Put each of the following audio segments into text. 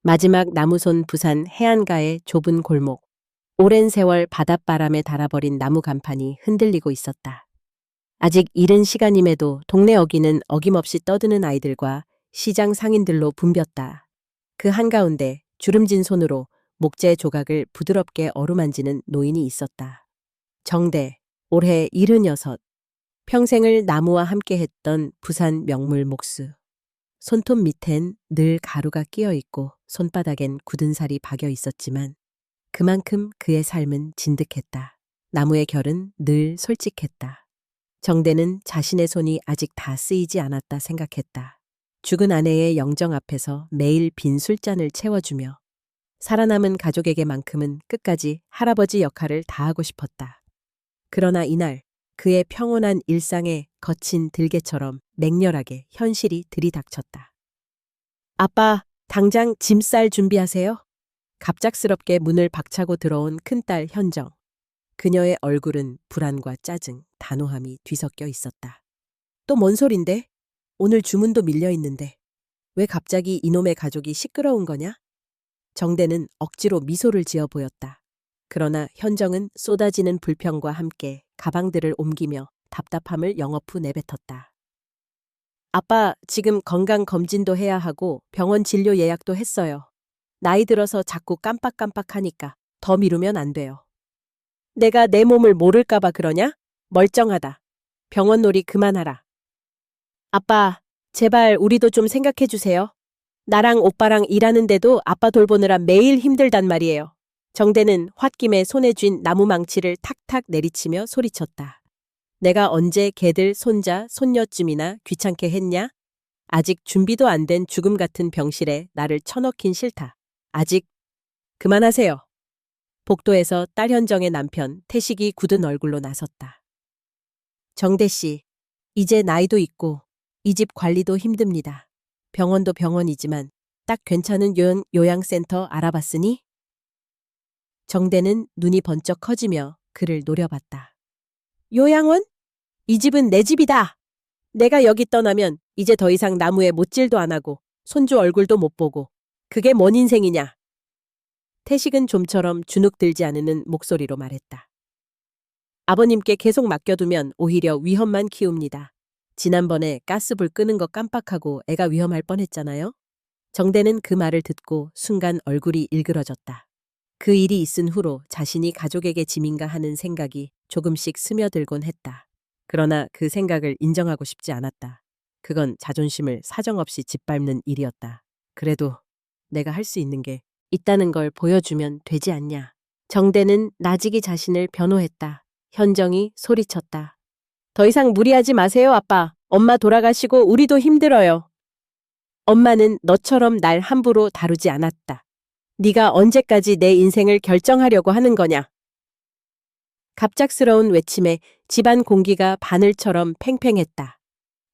마지막 나무손 부산 해안가의 좁은 골목. 오랜 세월 바닷바람에 닳아버린 나무 간판이 흔들리고 있었다. 아직 이른 시간임에도 동네 어귀는 어김없이 떠드는 아이들과 시장 상인들로 붐볐다. 그 한가운데 주름진 손으로 목재 조각을 부드럽게 어루만지는 노인이 있었다. 정대, 올해 76, 평생을 나무와 함께했던 부산 명물 목수. 손톱 밑엔 늘 가루가 끼어 있고 손바닥엔 굳은 살이 박여 있었지만 그만큼 그의 삶은 진득했다. 나무의 결은 늘 솔직했다. 정대는 자신의 손이 아직 다 쓰이지 않았다 생각했다. 죽은 아내의 영정 앞에서 매일 빈 술잔을 채워주며 살아남은 가족에게만큼은 끝까지 할아버지 역할을 다하고 싶었다. 그러나 이날 그의 평온한 일상에 거친 들개처럼 맹렬하게 현실이 들이닥쳤다. 아빠, 당장 짐 쌀 준비하세요. 갑작스럽게 문을 박차고 들어온 큰딸 현정. 그녀의 얼굴은 불안과 짜증, 단호함이 뒤섞여 있었다. 또 뭔 소린데? 오늘 주문도 밀려 있는데. 왜 갑자기 이놈의 가족이 시끄러운 거냐? 정대는 억지로 미소를 지어 보였다. 그러나 현정은 쏟아지는 불평과 함께 가방들을 옮기며 답답함을 영업 후 내뱉었다. 아빠, 지금 건강검진도 해야 하고 병원 진료 예약도 했어요. 나이 들어서 자꾸 깜빡깜빡하니까 더 미루면 안 돼요. 내가 내 몸을 모를까봐 그러냐? 멀쩡하다. 병원 놀이 그만하라. 아빠, 제발 우리도 좀 생각해 주세요. 나랑 오빠랑 일하는데도 아빠 돌보느라 매일 힘들단 말이에요. 정대는 홧김에 손에 쥔 나무 망치를 탁탁 내리치며 소리쳤다. 내가 언제 걔들 손자, 손녀쯤이나 귀찮게 했냐? 아직 준비도 안 된 죽음 같은 병실에 나를 쳐넣긴 싫다. 아직 그만하세요. 복도에서 딸 현정의 남편 태식이 굳은 얼굴로 나섰다. 정대 씨, 이제 나이도 있고 이 집 관리도 힘듭니다. 병원도 병원이지만 딱 괜찮은 요양센터 알아봤으니? 정대는 눈이 번쩍 커지며 그를 노려봤다. 요양원? 이 집은 내 집이다. 내가 여기 떠나면 이제 더 이상 나무에 못질도 안 하고 손주 얼굴도 못 보고 그게 뭔 인생이냐. 태식은 좀처럼 주눅들지 않는 목소리로 말했다. 아버님께 계속 맡겨두면 오히려 위험만 키웁니다. 지난번에 가스불 끄는 거 깜빡하고 애가 위험할 뻔했잖아요. 정대는 그 말을 듣고 순간 얼굴이 일그러졌다. 그 일이 있은 후로 자신이 가족에게 짐인가 하는 생각이 조금씩 스며들곤 했다. 그러나 그 생각을 인정하고 싶지 않았다. 그건 자존심을 사정없이 짓밟는 일이었다. 그래도 내가 할 수 있는 게 있다는 걸 보여주면 되지 않냐. 정대는 나직이 자신을 변호했다. 현정이 소리쳤다. 더 이상 무리하지 마세요, 아빠. 엄마 돌아가시고 우리도 힘들어요. 엄마는 너처럼 날 함부로 다루지 않았다. 네가 언제까지 내 인생을 결정하려고 하는 거냐. 갑작스러운 외침에 집안 공기가 바늘처럼 팽팽했다.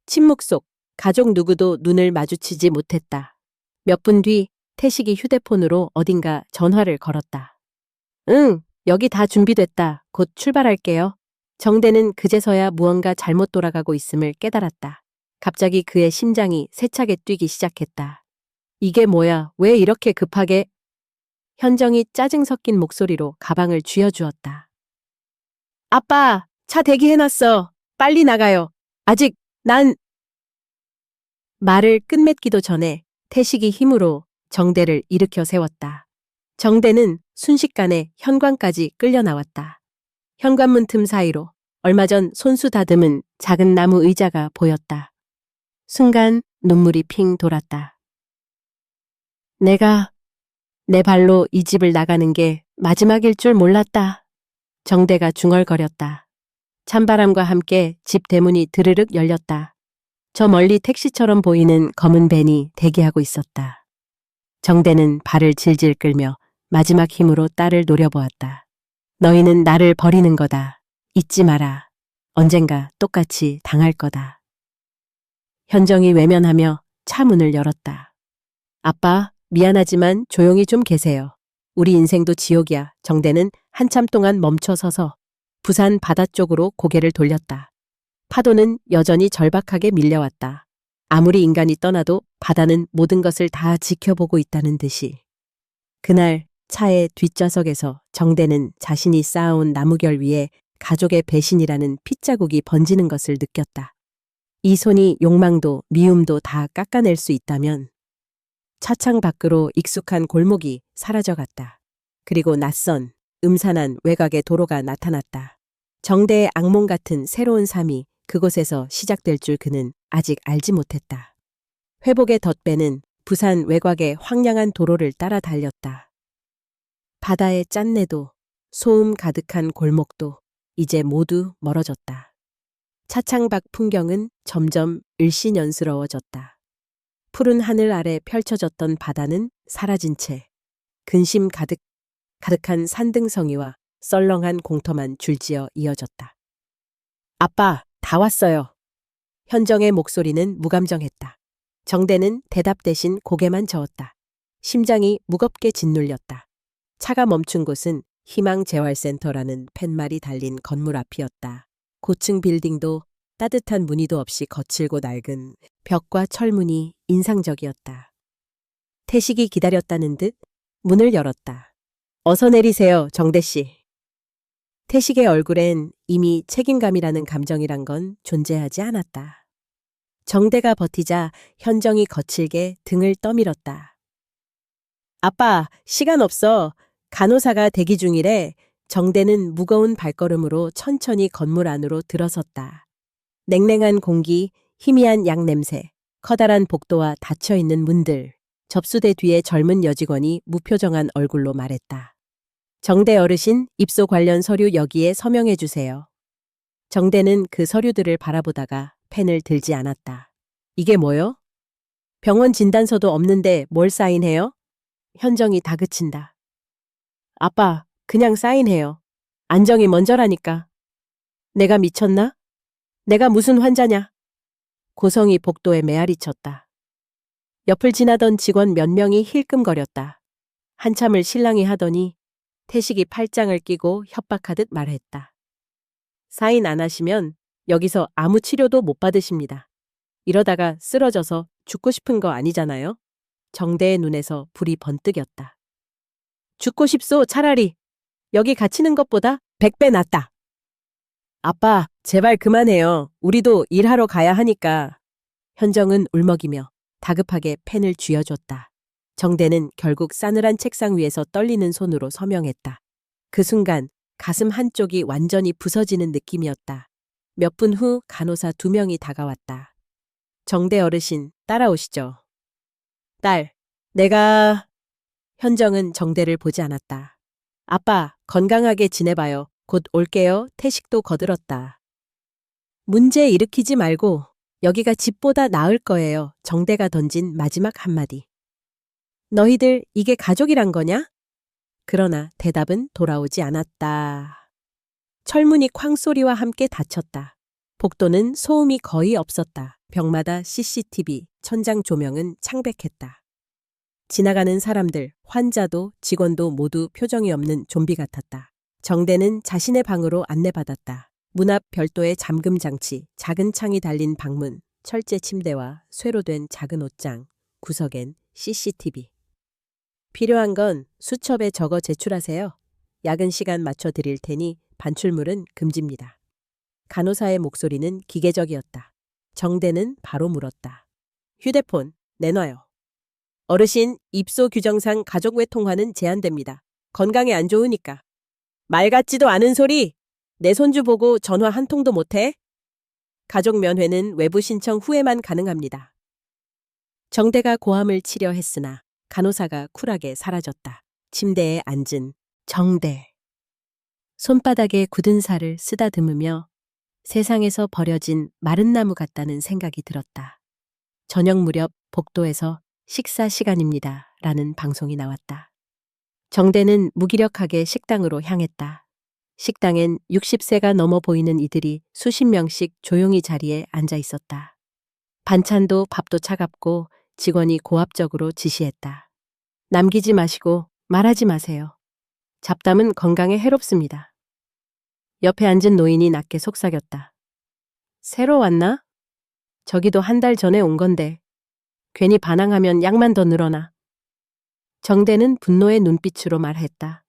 침묵 속 가족 누구도 눈을 마주치지 못했다. 몇 분 뒤 태식이 휴대폰으로 어딘가 전화를 걸었다. 응, 여기 다 준비됐다. 곧 출발할게요. 정대는 그제서야 무언가 잘못 돌아가고 있음을 깨달았다. 갑자기 그의 심장이 세차게 뛰기 시작했다. 이게 뭐야? 왜 이렇게 급하게? 현정이 짜증 섞인 목소리로 가방을 쥐어주었다. 아빠, 차 대기해놨어. 빨리 나가요. 아직 난... 말을 끝맺기도 전에 태식이 힘으로 정대를 일으켜 세웠다. 정대는 순식간에 현관까지 끌려 나왔다. 현관문 틈 사이로 얼마 전 손수 다듬은 작은 나무 의자가 보였다. 순간 눈물이 핑 돌았다. 내가 내 발로 이 집을 나가는 게 마지막일 줄 몰랐다. 정대가 중얼거렸다. 찬바람과 함께 집 대문이 드르륵 열렸다. 저 멀리 택시처럼 보이는 검은 밴이 대기하고 있었다. 정대는 발을 질질 끌며 마지막 힘으로 딸을 노려보았다. 너희는 나를 버리는 거다. 잊지 마라. 언젠가 똑같이 당할 거다. 현정이 외면하며 차 문을 열었다. 아빠, 미안하지만 조용히 좀 계세요. 우리 인생도 지옥이야. 정대는 한참 동안 멈춰 서서 부산 바다 쪽으로 고개를 돌렸다. 파도는 여전히 절박하게 밀려왔다. 아무리 인간이 떠나도 바다는 모든 것을 다 지켜보고 있다는 듯이. 그날 차의 뒷좌석에서 정대는 자신이 쌓아온 나무결 위에 가족의 배신이라는 핏자국이 번지는 것을 느꼈다. 이 손이 욕망도 미움도 다 깎아낼 수 있다면 차창 밖으로 익숙한 골목이 사라져갔다. 그리고 낯선 음산한 외곽의 도로가 나타났다. 정대의 악몽 같은 새로운 삶이 그곳에서 시작될 줄 그는 아직 알지 못했다. 회복의 덧배는 부산 외곽의 황량한 도로를 따라 달렸다. 바다의 짠내도 소음 가득한 골목도 이제 모두 멀어졌다. 차창 밖 풍경은 점점 일신연스러워졌다. 푸른 하늘 아래 펼쳐졌던 바다는 사라진 채 근심 가득한 산등성이와 썰렁한 공터만 줄지어 이어졌다. 아빠, 다 왔어요. 현정의 목소리는 무감정했다. 정대는 대답 대신 고개만 저었다. 심장이 무겁게 짓눌렸다. 차가 멈춘 곳은 희망재활센터라는 팻말이 달린 건물 앞이었다. 고층 빌딩도 따뜻한 무늬도 없이 거칠고 낡은 벽과 철문이 인상적이었다. 태식이 기다렸다는 듯 문을 열었다. 어서 내리세요, 정대 씨. 태식의 얼굴엔 이미 책임감이라는 감정이란 건 존재하지 않았다. 정대가 버티자 현정이 거칠게 등을 떠밀었다. 아빠, 시간 없어. 간호사가 대기 중이래. 정대는 무거운 발걸음으로 천천히 건물 안으로 들어섰다. 냉랭한 공기, 희미한 약 냄새, 커다란 복도와 닫혀있는 문들, 접수대 뒤에 젊은 여직원이 무표정한 얼굴로 말했다. 정대 어르신, 입소 관련 서류 여기에 서명해 주세요. 정대는 그 서류들을 바라보다가 펜을 들지 않았다. 이게 뭐요? 병원 진단서도 없는데 뭘 사인해요? 현정이 다그친다. 아빠, 그냥 사인해요. 안정이 먼저라니까. 내가 미쳤나? 내가 무슨 환자냐? 고성이 복도에 메아리 쳤다. 옆을 지나던 직원 몇 명이 힐끔거렸다. 한참을 실랑이 하더니 태식이 팔짱을 끼고 협박하듯 말했다. 사인 안 하시면 여기서 아무 치료도 못 받으십니다. 이러다가 쓰러져서 죽고 싶은 거 아니잖아요? 정대의 눈에서 불이 번뜩였다. 죽고 싶소, 차라리. 여기 갇히는 것보다 100배 낫다. 아빠, 제발 그만해요. 우리도 일하러 가야 하니까. 현정은 울먹이며 다급하게 펜을 쥐어줬다. 정대는 결국 싸늘한 책상 위에서 떨리는 손으로 서명했다. 그 순간 가슴 한쪽이 완전히 부서지는 느낌이었다. 몇 분 후 간호사 2명이 다가왔다. 정대 어르신, 따라오시죠. 딸, 내가... 현정은 정대를 보지 않았다. 아빠, 건강하게 지내봐요. 곧 올게요. 태식도 거들었다. 문제 일으키지 말고 여기가 집보다 나을 거예요. 정대가 던진 마지막 한마디. 너희들 이게 가족이란 거냐? 그러나 대답은 돌아오지 않았다. 철문이 쾅 소리와 함께 닫혔다. 복도는 소음이 거의 없었다. 벽마다 CCTV, 천장 조명은 창백했다. 지나가는 사람들, 환자도 직원도 모두 표정이 없는 좀비 같았다. 정대는 자신의 방으로 안내받았다. 문 앞 별도의 잠금 장치, 작은 창이 달린 방문, 철제 침대와 쇠로 된 작은 옷장, 구석엔 CCTV. 필요한 건 수첩에 적어 제출하세요. 야근 시간 맞춰 드릴 테니 반출물은 금지입니다. 간호사의 목소리는 기계적이었다. 정대는 바로 물었다. 휴대폰 내놔요. 어르신, 입소 규정상 가족 외 통화는 제한됩니다. 건강에 안 좋으니까. 말 같지도 않은 소리! 내 손주 보고 전화 한 통도 못해? 가족 면회는 외부 신청 후에만 가능합니다. 정대가 고함을 치려 했으나 간호사가 쿨하게 사라졌다. 침대에 앉은 정대. 손바닥에 굳은 살을 쓰다듬으며 세상에서 버려진 마른 나무 같다는 생각이 들었다. 저녁 무렵 복도에서 식사 시간입니다. 라는 방송이 나왔다. 정대는 무기력하게 식당으로 향했다. 식당엔 60세가 넘어 보이는 이들이 수십 명씩 조용히 자리에 앉아 있었다. 반찬도 밥도 차갑고 직원이 고압적으로 지시했다. 남기지 마시고 말하지 마세요. 잡담은 건강에 해롭습니다. 옆에 앉은 노인이 낮게 속삭였다. 새로 왔나? 저기도 한 달 전에 온 건데 괜히 반항하면 약만 더 늘어나. 정대는 분노의 눈빛으로 말했다.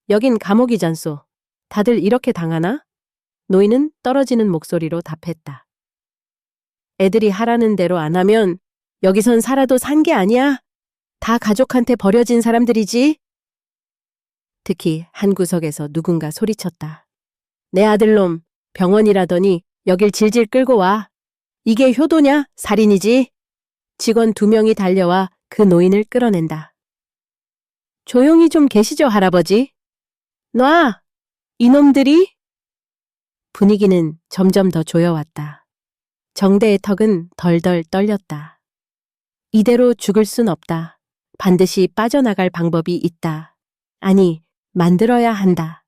여긴 감옥이잖소. 다들 이렇게 당하나? 노인은 떨어지는 목소리로 답했다. 애들이 하라는 대로 안 하면 여기선 살아도 산 게 아니야. 다 가족한테 버려진 사람들이지. 특히 한 구석에서 누군가 소리쳤다. 내 아들놈 병원이라더니 여길 질질 끌고 와. 이게 효도냐? 살인이지. 직원 2명이 달려와 그 노인을 끌어낸다. 조용히 좀 계시죠, 할아버지. 놔! 이놈들이? 분위기는 점점 더 조여왔다. 정대의 턱은 덜덜 떨렸다. 이대로 죽을 순 없다. 반드시 빠져나갈 방법이 있다. 아니, 만들어야 한다.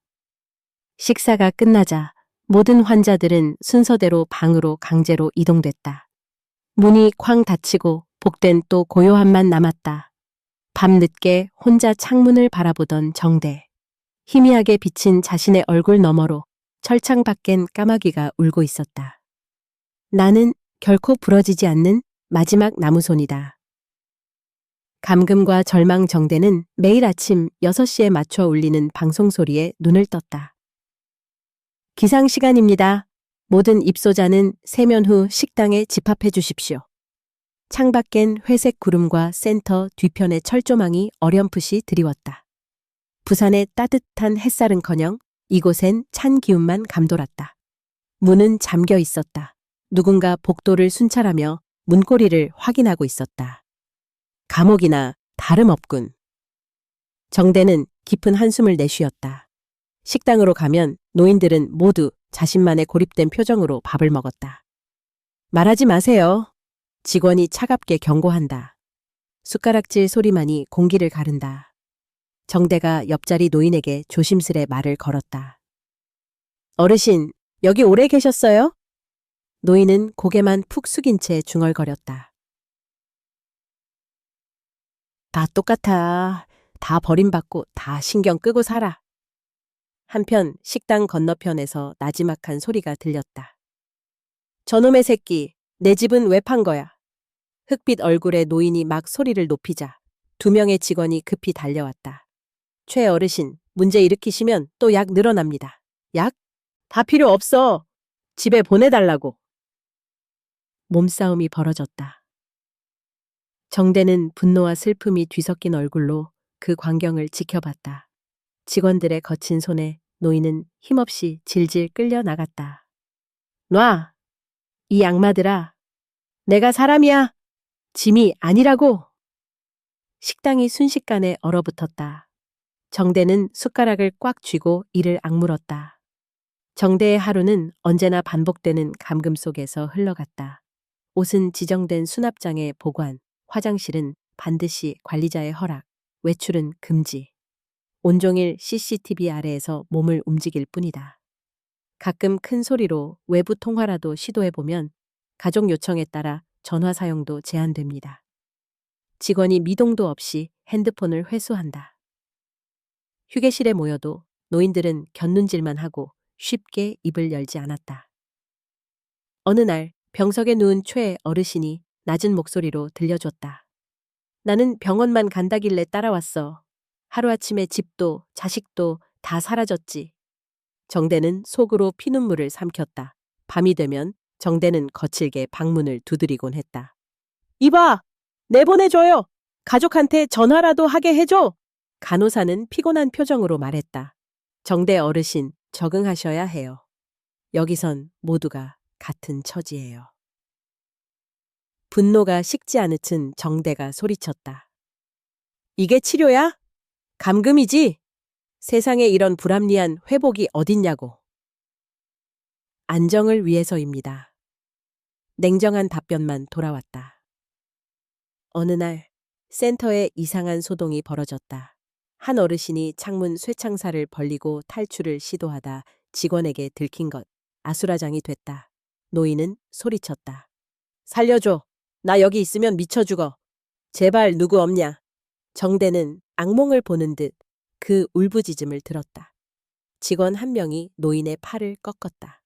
식사가 끝나자 모든 환자들은 순서대로 방으로 강제로 이동됐다. 문이 쾅 닫히고 복된 또 고요함만 남았다. 밤늦게 혼자 창문을 바라보던 정대. 희미하게 비친 자신의 얼굴 너머로 철창 밖엔 까마귀가 울고 있었다. 나는 결코 부러지지 않는 마지막 나무손이다. 감금과 절망 정대는 매일 아침 6시에 맞춰 울리는 방송소리에 눈을 떴다. 기상시간입니다. 모든 입소자는 세면 후 식당에 집합해 주십시오. 창밖엔 회색 구름과 센터 뒤편의 철조망이 어렴풋이 드리웠다. 부산의 따뜻한 햇살은커녕 이곳엔 찬 기운만 감돌았다. 문은 잠겨 있었다. 누군가 복도를 순찰하며 문고리를 확인하고 있었다. 감옥이나 다름없군. 정대는 깊은 한숨을 내쉬었다. 식당으로 가면 노인들은 모두 자신만의 고립된 표정으로 밥을 먹었다. 말하지 마세요. 직원이 차갑게 경고한다. 숟가락질 소리만이 공기를 가른다. 정대가 옆자리 노인에게 조심스레 말을 걸었다. 어르신, 여기 오래 계셨어요? 노인은 고개만 푹 숙인 채 중얼거렸다. 다 똑같아. 다 버림받고 다 신경 끄고 살아. 한편 식당 건너편에서 나지막한 소리가 들렸다. 저놈의 새끼, 내 집은 왜 판 거야? 흑빛 얼굴에 노인이 막 소리를 높이자 2명의 직원이 급히 달려왔다. 최 어르신, 문제 일으키시면 또 약 늘어납니다. 약? 다 필요 없어. 집에 보내달라고. 몸싸움이 벌어졌다. 정대는 분노와 슬픔이 뒤섞인 얼굴로 그 광경을 지켜봤다. 직원들의 거친 손에 노인은 힘없이 질질 끌려 나갔다. 놔! 이 악마들아! 내가 사람이야! 짐이 아니라고! 식당이 순식간에 얼어붙었다. 정대는 숟가락을 꽉 쥐고 이를 악물었다. 정대의 하루는 언제나 반복되는 감금 속에서 흘러갔다. 옷은 지정된 수납장에 보관, 화장실은 반드시 관리자의 허락, 외출은 금지. 온종일 CCTV 아래에서 몸을 움직일 뿐이다. 가끔 큰 소리로 외부 통화라도 시도해보면 가족 요청에 따라 전화 사용도 제한됩니다. 직원이 미동도 없이 핸드폰을 회수한다. 휴게실에 모여도 노인들은 곁눈질만 하고 쉽게 입을 열지 않았다. 어느 날 병석에 누운 최 어르신이 낮은 목소리로 들려줬다. 나는 병원만 간다길래 따라왔어. 하루아침에 집도 자식도 다 사라졌지. 정대는 속으로 피눈물을 삼켰다. 밤이 되면 정대는 거칠게 방문을 두드리곤 했다. 이봐! 내보내줘요! 가족한테 전화라도 하게 해줘! 간호사는 피곤한 표정으로 말했다. 정대 어르신, 적응하셔야 해요. 여기선 모두가 같은 처지예요. 분노가 식지 않으튼 정대가 소리쳤다. 이게 치료야? 감금이지? 세상에 이런 불합리한 회복이 어딨냐고. 안정을 위해서입니다. 냉정한 답변만 돌아왔다. 어느 날 센터에 이상한 소동이 벌어졌다. 한 어르신이 창문 쇠창살을 벌리고 탈출을 시도하다 직원에게 들킨 것, 아수라장이 됐다. 노인은 소리쳤다. 살려줘. 나 여기 있으면 미쳐 죽어. 제발 누구 없냐. 정대는 악몽을 보는 듯 그 울부짖음을 들었다. 직원 한 명이 노인의 팔을 꺾었다.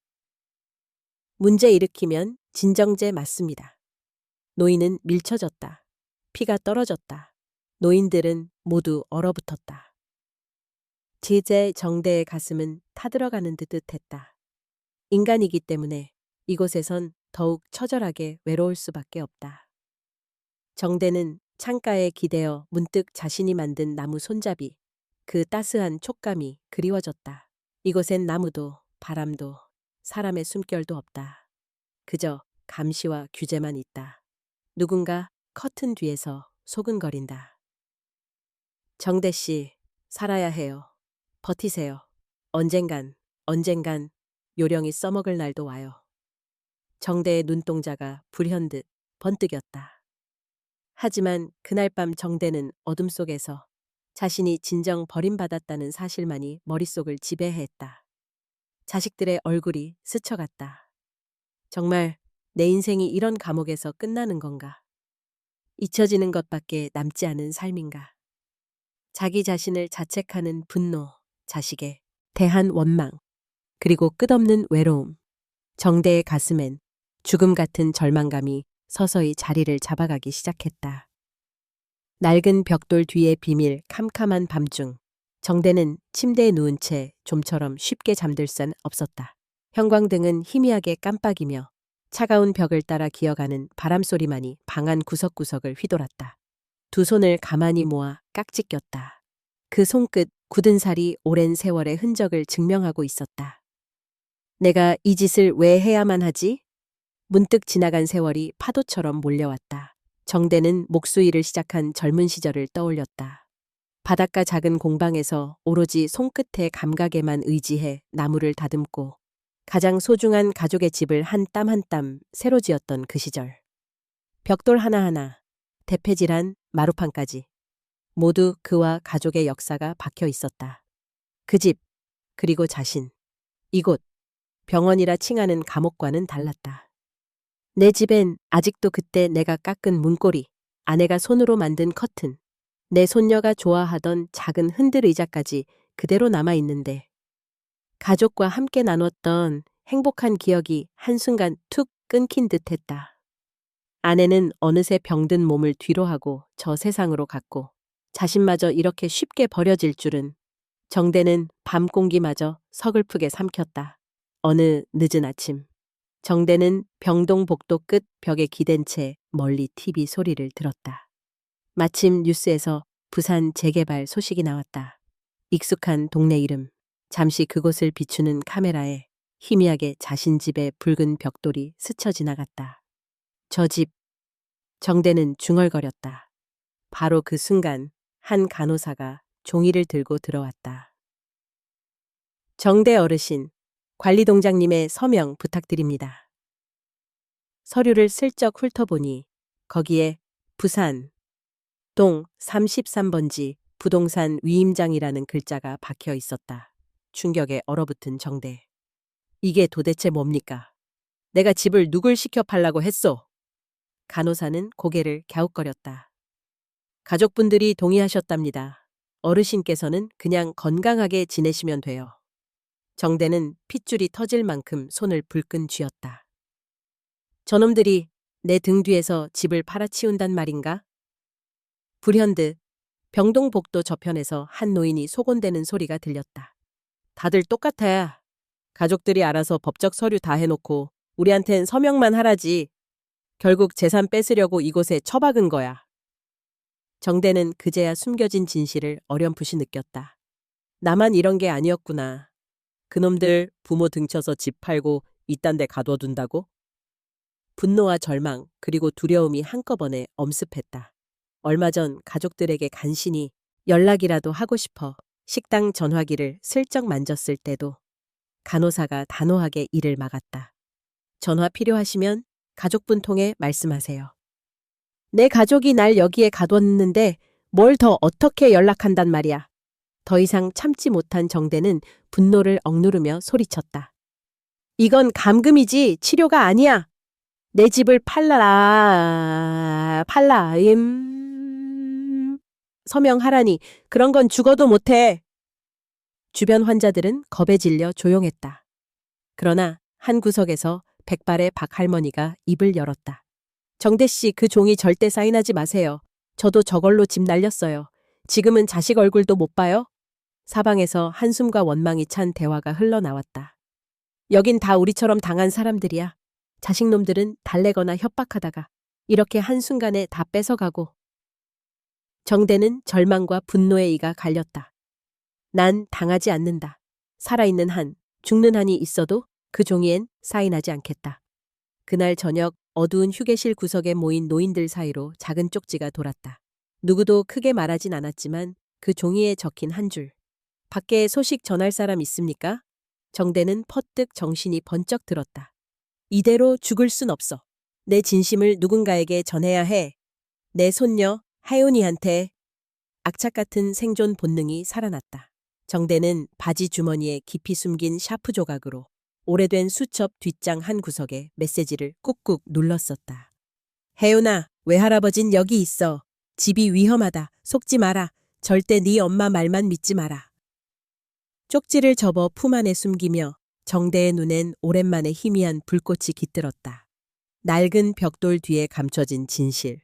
문제 일으키면 진정제 맞습니다. 노인은 밀쳐졌다. 피가 떨어졌다. 노인들은 모두 얼어붙었다. 제재 정대의 가슴은 타들어가는 듯 했다. 인간이기 때문에 이곳에선 더욱 처절하게 외로울 수밖에 없다. 정대는 창가에 기대어 문득 자신이 만든 나무 손잡이, 그 따스한 촉감이 그리워졌다. 이곳엔 나무도 바람도 사람의 숨결도 없다. 그저 감시와 규제만 있다. 누군가 커튼 뒤에서 소근거린다. 정대 씨, 살아야 해요. 버티세요. 언젠간 요령이 써먹을 날도 와요. 정대의 눈동자가 불현듯 번뜩였다. 하지만 그날 밤 정대는 어둠 속에서 자신이 진정 버림받았다는 사실만이 머릿속을 지배했다. 자식들의 얼굴이 스쳐갔다. 정말 내 인생이 이런 감옥에서 끝나는 건가? 잊혀지는 것밖에 남지 않은 삶인가? 자기 자신을 자책하는 분노, 자식에 대한 원망, 그리고 끝없는 외로움. 정대의 가슴엔 죽음 같은 절망감이 서서히 자리를 잡아가기 시작했다. 낡은 벽돌 뒤의 비밀 캄캄한 밤중 정대는 침대에 누운 채 좀처럼 쉽게 잠들 순 없었다. 형광등은 희미하게 깜빡이며 차가운 벽을 따라 기어가는 바람소리만이 방 안 구석구석을 휘돌았다. 두 손을 가만히 모아 깍지 꼈다. 그 손끝 굳은 살이 오랜 세월의 흔적을 증명하고 있었다. 내가 이 짓을 왜 해야만 하지? 문득 지나간 세월이 파도처럼 몰려왔다. 정대는 목수일을 시작한 젊은 시절을 떠올렸다. 바닷가 작은 공방에서 오로지 손끝의 감각에만 의지해 나무를 다듬고 가장 소중한 가족의 집을 한 땀 한 땀 새로 지었던 그 시절. 벽돌 하나하나, 대패질한 마루판까지 모두 그와 가족의 역사가 박혀 있었다. 그 집, 그리고 자신. 이곳, 병원이라 칭하는 감옥과는 달랐다. 내 집엔 아직도 그때 내가 깎은 문고리, 아내가 손으로 만든 커튼, 내 손녀가 좋아하던 작은 흔들 의자까지 그대로 남아있는데 가족과 함께 나눴던 행복한 기억이 한순간 툭 끊긴 듯했다. 아내는 어느새 병든 몸을 뒤로하고 저 세상으로 갔고 자신마저 이렇게 쉽게 버려질 줄은. 정대는 밤 공기마저 서글프게 삼켰다. 어느 늦은 아침. 정대는 병동 복도 끝 벽에 기댄 채 멀리 TV 소리를 들었다. 마침 뉴스에서 부산 재개발 소식이 나왔다. 익숙한 동네 이름, 잠시 그곳을 비추는 카메라에 희미하게 자신 집의 붉은 벽돌이 스쳐 지나갔다. 저 집, 정대는 중얼거렸다. 바로 그 순간 한 간호사가 종이를 들고 들어왔다. 정대 어르신, 관리동장님의 서명 부탁드립니다. 서류를 슬쩍 훑어보니 거기에 부산, 동 33번지 부동산 위임장이라는 글자가 박혀 있었다. 충격에 얼어붙은 정대. 이게 도대체 뭡니까? 내가 집을 누굴 시켜 팔라고 했소? 간호사는 고개를 갸웃거렸다. 가족분들이 동의하셨답니다. 어르신께서는 그냥 건강하게 지내시면 돼요. 정대는 핏줄이 터질 만큼 손을 불끈 쥐었다. 저놈들이 내 등 뒤에서 집을 팔아치운단 말인가? 불현듯 병동 복도 저편에서 한 노인이 소곤대는 소리가 들렸다. 다들 똑같아. 가족들이 알아서 법적 서류 다 해놓고 우리한텐 서명만 하라지. 결국 재산 뺏으려고 이곳에 처박은 거야. 정대는 그제야 숨겨진 진실을 어렴풋이 느꼈다. 나만 이런 게 아니었구나. 그놈들 부모 등쳐서 집 팔고 이딴 데 가둬둔다고? 분노와 절망 그리고 두려움이 한꺼번에 엄습했다. 얼마 전 가족들에게 간신히 연락이라도 하고 싶어 식당 전화기를 슬쩍 만졌을 때도 간호사가 단호하게 이를 막았다. 전화 필요하시면 가족분 통해 말씀하세요. 내 가족이 날 여기에 가뒀는데 뭘 더 어떻게 연락한단 말이야. 더 이상 참지 못한 정대는 분노를 억누르며 소리쳤다. 이건 감금이지 치료가 아니야. 내 집을 팔라. 서명하라니 그런 건 죽어도 못해. 주변 환자들은 겁에 질려 조용했다. 그러나 한 구석에서 백발의 박할머니가 입을 열었다. 정대 씨, 그 종이 절대 사인하지 마세요. 저도 저걸로 집 날렸어요. 지금은 자식 얼굴도 못 봐요? 사방에서 한숨과 원망이 찬 대화가 흘러나왔다. 여긴 다 우리처럼 당한 사람들이야. 자식놈들은 달래거나 협박하다가 이렇게 한순간에 다 뺏어가고. 정대는 절망과 분노의 이가 갈렸다. 난 당하지 않는다. 살아있는 한, 죽는 한이 있어도 그 종이엔 사인하지 않겠다. 그날 저녁 어두운 휴게실 구석에 모인 노인들 사이로 작은 쪽지가 돌았다. 누구도 크게 말하진 않았지만 그 종이에 적힌 한 줄. 밖에 소식 전할 사람 있습니까? 정대는 퍼뜩 정신이 번쩍 들었다. 이대로 죽을 순 없어. 내 진심을 누군가에게 전해야 해. 내 손녀 하윤이한테. 악착 같은 생존 본능이 살아났다. 정대는 바지 주머니에 깊이 숨긴 샤프 조각으로 오래된 수첩 뒷장 한 구석에 메시지를 꾹꾹 눌렀었다. 혜윤아, 외할아버진 여기 있어. 집이 위험하다. 속지 마라. 절대 네 엄마 말만 믿지 마라. 쪽지를 접어 품 안에 숨기며 정대의 눈엔 오랜만에 희미한 불꽃이 깃들었다. 낡은 벽돌 뒤에 감춰진 진실.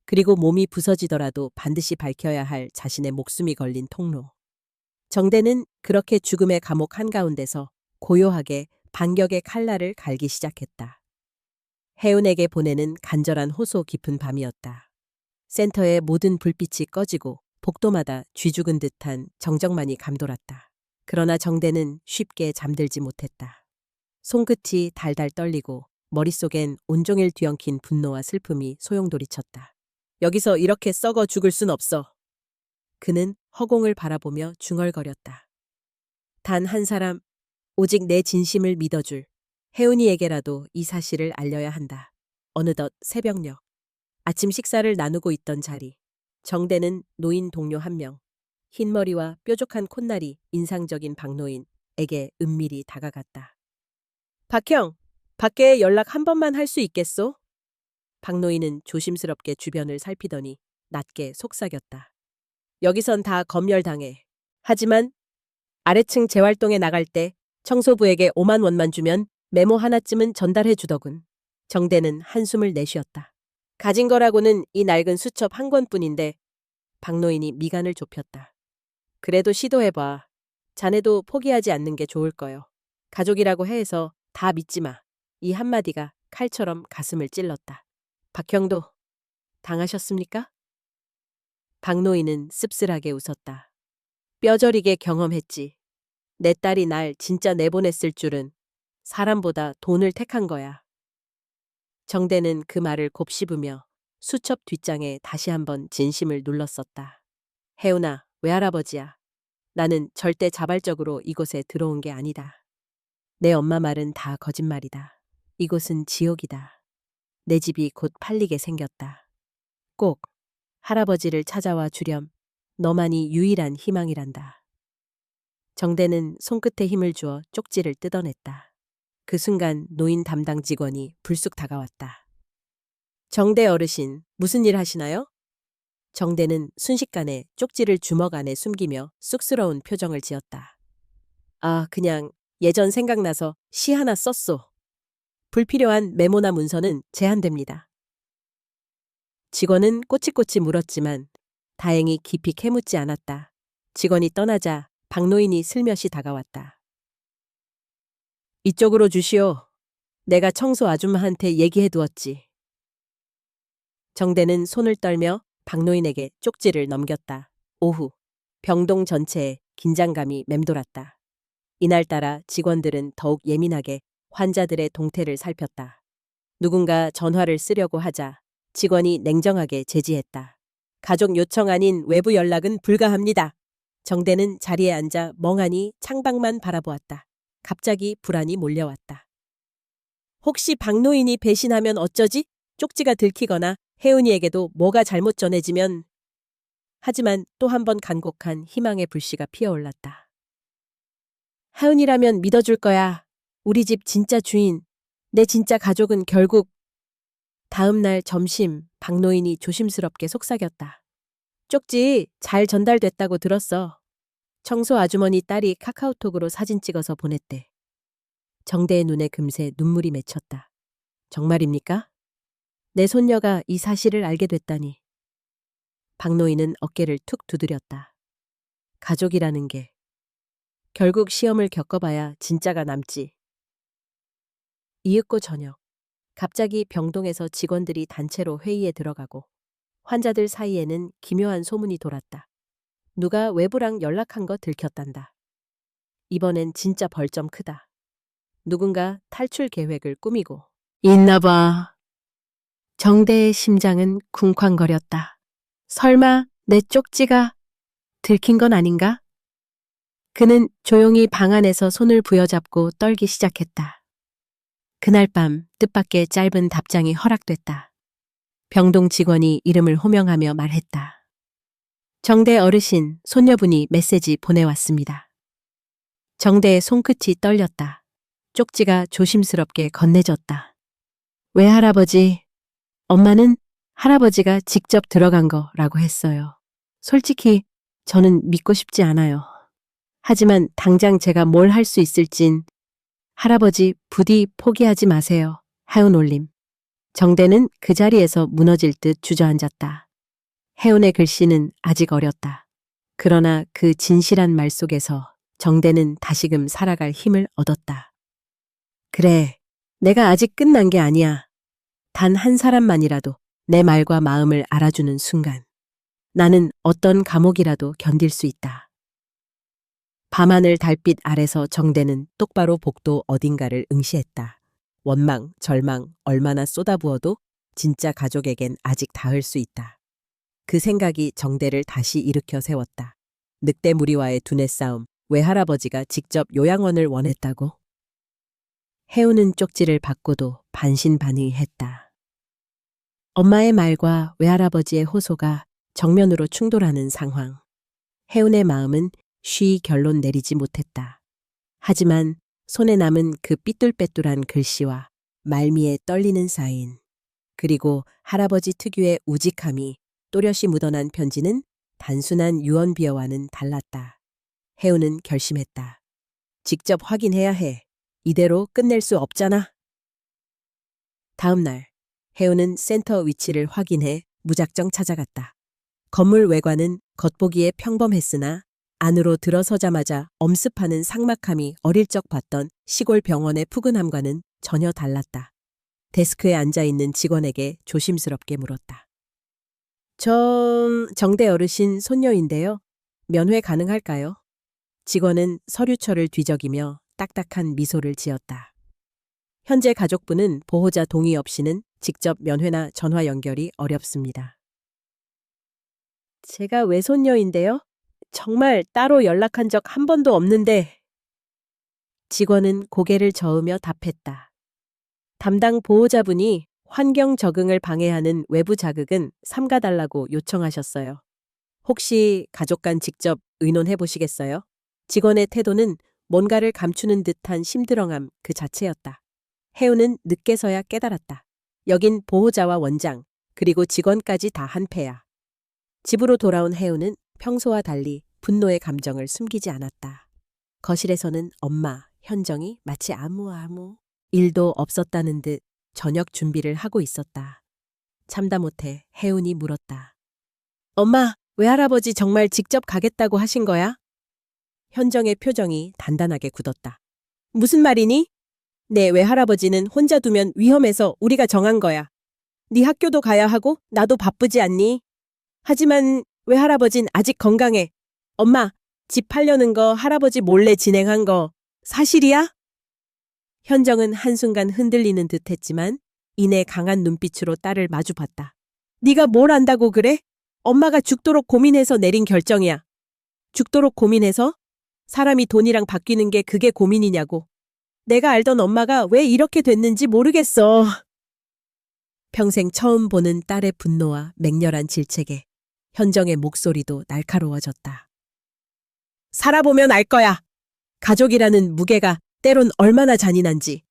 그리고 몸이 부서지더라도 반드시 밝혀야 할 자신의 목숨이 걸린 통로. 정대는 그렇게 죽음의 감옥 한가운데서 고요하게 반격의 칼날을 갈기 시작했다. 혜운에게 보내는 간절한 호소 깊은 밤이었다. 센터의 모든 불빛이 꺼지고 복도마다 쥐죽은 듯한 정적만이 감돌았다. 그러나 정대는 쉽게 잠들지 못했다. 손끝이 달달 떨리고 머릿속엔 온종일 뒤엉킨 분노와 슬픔이 소용돌이쳤다. 여기서 이렇게 썩어 죽을 순 없어. 그는 허공을 바라보며 중얼거렸다. 단 한 사람, 오직 내 진심을 믿어줄 혜운이에게라도 이 사실을 알려야 한다. 어느덧 새벽녘, 아침 식사를 나누고 있던 자리. 정대는 노인 동료 한 명, 흰머리와 뾰족한 콧날이 인상적인 박노인에게 은밀히 다가갔다. 박형, 밖에 연락 한 번만 할 수 있겠소? 박노인은 조심스럽게 주변을 살피더니 낮게 속삭였다. 여기선 다 검열당해. 하지만 아래층 재활동에 나갈 때 청소부에게 5만 원만 주면 메모 하나쯤은 전달해 주더군. 정대는 한숨을 내쉬었다. 가진 거라고는 이 낡은 수첩 한 권뿐인데. 박노인이 미간을 좁혔다. 그래도 시도해봐. 자네도 포기하지 않는 게 좋을 거요. 가족이라고 해서 다 믿지 마. 이 한마디가 칼처럼 가슴을 찔렀다. 박형도 당하셨습니까? 박노인은 씁쓸하게 웃었다. 뼈저리게 경험했지. 내 딸이 날 진짜 내보냈을 줄은. 사람보다 돈을 택한 거야. 정대는 그 말을 곱씹으며 수첩 뒷장에 다시 한번 진심을 눌렀었다. 혜운아, 외할아버지야. 나는 절대 자발적으로 이곳에 들어온 게 아니다. 내 엄마 말은 다 거짓말이다. 이곳은 지옥이다. 내 집이 곧 팔리게 생겼다. 꼭 할아버지를 찾아와 주렴. 너만이 유일한 희망이란다. 정대는 손끝에 힘을 주어 쪽지를 뜯어냈다. 그 순간 노인 담당 직원이 불쑥 다가왔다. 정대 어르신, 무슨 일 하시나요? 정대는 순식간에 쪽지를 주먹 안에 숨기며 쑥스러운 표정을 지었다. 아, 그냥 예전 생각나서 시 하나 썼소. 불필요한 메모나 문서는 제한됩니다. 직원은 꼬치꼬치 물었지만 다행히 깊이 캐묻지 않았다. 직원이 떠나자 박노인이 슬며시 다가왔다. 이쪽으로 주시오. 내가 청소 아줌마한테 얘기해두었지. 정대는 손을 떨며 박노인에게 쪽지를 넘겼다. 오후, 병동 전체에 긴장감이 맴돌았다. 이날따라 직원들은 더욱 예민하게 환자들의 동태를 살폈다. 누군가 전화를 쓰려고 하자 직원이 냉정하게 제지했다. 가족 요청 아닌 외부 연락은 불가합니다. 정대는 자리에 앉아 멍하니 창밖만 바라보았다. 갑자기 불안이 몰려왔다. 혹시 박노인이 배신하면 어쩌지? 쪽지가 들키거나 혜은이에게도 뭐가 잘못 전해지면. 하지만 또 한 번 간곡한 희망의 불씨가 피어올랐다. 혜은이라면 믿어줄 거야. 우리 집 진짜 주인, 내 진짜 가족은 결국. 다음 날 점심 박노인이 조심스럽게 속삭였다. 쪽지 잘 전달됐다고 들었어. 청소 아주머니 딸이 카카오톡으로 사진 찍어서 보냈대. 정대의 눈에 금세 눈물이 맺혔다. 정말입니까? 내 손녀가 이 사실을 알게 됐다니. 박노인은 어깨를 툭 두드렸다. 가족이라는 게 결국 시험을 겪어봐야 진짜가 남지. 이윽고 저녁. 갑자기 병동에서 직원들이 단체로 회의에 들어가고 환자들 사이에는 기묘한 소문이 돌았다. 누가 외부랑 연락한 거 들켰단다. 이번엔 진짜 벌점 크다. 누군가 탈출 계획을 꾸미고 있나봐. 정대의 심장은 쿵쾅거렸다. 설마 내 쪽지가 들킨 건 아닌가? 그는 조용히 방 안에서 손을 부여잡고 떨기 시작했다. 그날 밤 뜻밖의 짧은 답장이 허락됐다. 병동 직원이 이름을 호명하며 말했다. 정대 어르신, 손녀분이 메시지 보내왔습니다. 정대의 손끝이 떨렸다. 쪽지가 조심스럽게 건네졌다. 외할아버지, 엄마는 할아버지가 직접 들어간 거라고 했어요. 솔직히 저는 믿고 싶지 않아요. 하지만 당장 제가 뭘 할 수 있을진 할아버지 부디 포기하지 마세요. 하운 올림. 정대는 그 자리에서 무너질 듯 주저앉았다. 혜운의 글씨는 아직 어렸다. 그러나 그 진실한 말 속에서 정대는 다시금 살아갈 힘을 얻었다. 그래, 내가 아직 끝난 게 아니야. 단 한 사람만이라도 내 말과 마음을 알아주는 순간 나는 어떤 감옥이라도 견딜 수 있다. 밤하늘 달빛 아래서 정대는 똑바로 복도 어딘가를 응시했다. 원망, 절망 얼마나 쏟아부어도 진짜 가족에겐 아직 닿을 수 있다. 그 생각이 정대를 다시 일으켜 세웠다. 늑대 무리와의 두뇌 싸움, 외할아버지가 직접 요양원을 원했다고? 혜우는 쪽지를 받고도 반신반의했다. 엄마의 말과 외할아버지의 호소가 정면으로 충돌하는 상황. 혜운의 마음은 쉬 결론 내리지 못했다. 하지만 손에 남은 그 삐뚤빼뚤한 글씨와 말미에 떨리는 사인, 그리고 할아버지 특유의 우직함이 또렷이 묻어난 편지는 단순한 유언비어와는 달랐다. 혜운은 결심했다. 직접 확인해야 해. 이대로 끝낼 수 없잖아. 다음 날, 혜운은 센터 위치를 확인해 무작정 찾아갔다. 건물 외관은 겉보기에 평범했으나 안으로 들어서자마자 엄습하는 삭막함이 어릴 적 봤던 시골 병원의 푸근함과는 전혀 달랐다. 데스크에 앉아있는 직원에게 조심스럽게 물었다. 정대 어르신 손녀인데요. 면회 가능할까요? 직원은 서류철을 뒤적이며 딱딱한 미소를 지었다. 현재 가족부는 보호자 동의 없이는 직접 면회나 전화 연결이 어렵습니다. 제가 외손녀인데요. 정말 따로 연락한 적 한 번도 없는데. 직원은 고개를 저으며 답했다. 담당 보호자분이 환경 적응을 방해하는 외부 자극은 삼가달라고 요청하셨어요. 혹시 가족 간 직접 의논해 보시겠어요? 직원의 태도는 뭔가를 감추는 듯한 심드렁함 그 자체였다. 혜우는 늦게서야 깨달았다. 여긴 보호자와 원장, 그리고 직원까지 다 한패야. 집으로 돌아온 혜우는 평소와 달리 분노의 감정을 숨기지 않았다. 거실에서는 엄마, 현정이 마치 아무 일도 없었다는 듯 저녁 준비를 하고 있었다. 참다 못해 혜운이 물었다. 엄마, 외할아버지 정말 직접 가겠다고 하신 거야? 현정의 표정이 단단하게 굳었다. 무슨 말이니? 내 외할아버지는 혼자 두면 위험해서 우리가 정한 거야. 네 학교도 가야 하고 나도 바쁘지 않니? 하지만 외할아버진 아직 건강해. 엄마, 집 팔려는 거 할아버지 몰래 진행한 거 사실이야? 현정은 한순간 흔들리는 듯 했지만 이내 강한 눈빛으로 딸을 마주봤다. 네가 뭘 안다고 그래? 엄마가 죽도록 고민해서 내린 결정이야. 죽도록 고민해서? 사람이 돈이랑 바뀌는 게 그게 고민이냐고. 내가 알던 엄마가 왜 이렇게 됐는지 모르겠어. 평생 처음 보는 딸의 분노와 맹렬한 질책에 현정의 목소리도 날카로워졌다. 살아보면 알 거야. 가족이라는 무게가 때론 얼마나 잔인한지.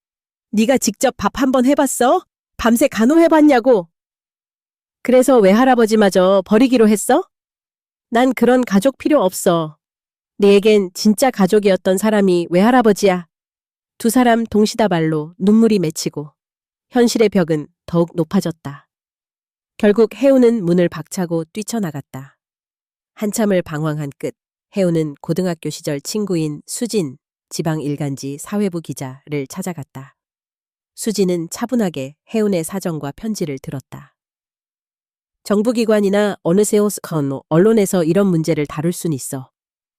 네가 직접 밥 한번 해봤어? 밤새 간호해봤냐고. 그래서 외할아버지마저 버리기로 했어? 난 그런 가족 필요 없어. 네에겐 진짜 가족이었던 사람이 외할아버지야. 두 사람 동시다발로 눈물이 맺히고 현실의 벽은 더욱 높아졌다. 결국 해우는 문을 박차고 뛰쳐나갔다. 한참을 방황한 끝 해우는 고등학교 시절 친구인 수진, 지방일간지 사회부 기자를 찾아갔다. 수진은 차분하게 해운의 사정과 편지를 들었다. 정부기관이나 어느 세오스컨 언론에서 이런 문제를 다룰 순 있어.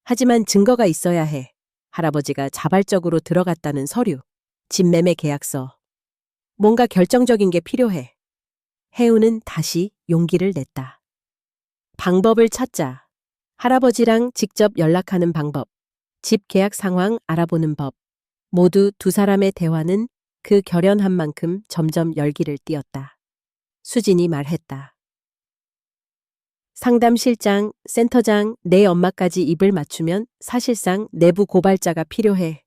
하지만 증거가 있어야 해. 할아버지가 자발적으로 들어갔다는 서류, 집 매매 계약서. 뭔가 결정적인 게 필요해. 해우는 다시 용기를 냈다. 방법을 찾자. 할아버지랑 직접 연락하는 방법, 집 계약 상황 알아보는 법. 모두 두 사람의 대화는 그 결연한 만큼 점점 열기를 띠었다. 수진이 말했다. 상담실장, 센터장, 내 엄마까지 입을 맞추면 사실상 내부 고발자가 필요해.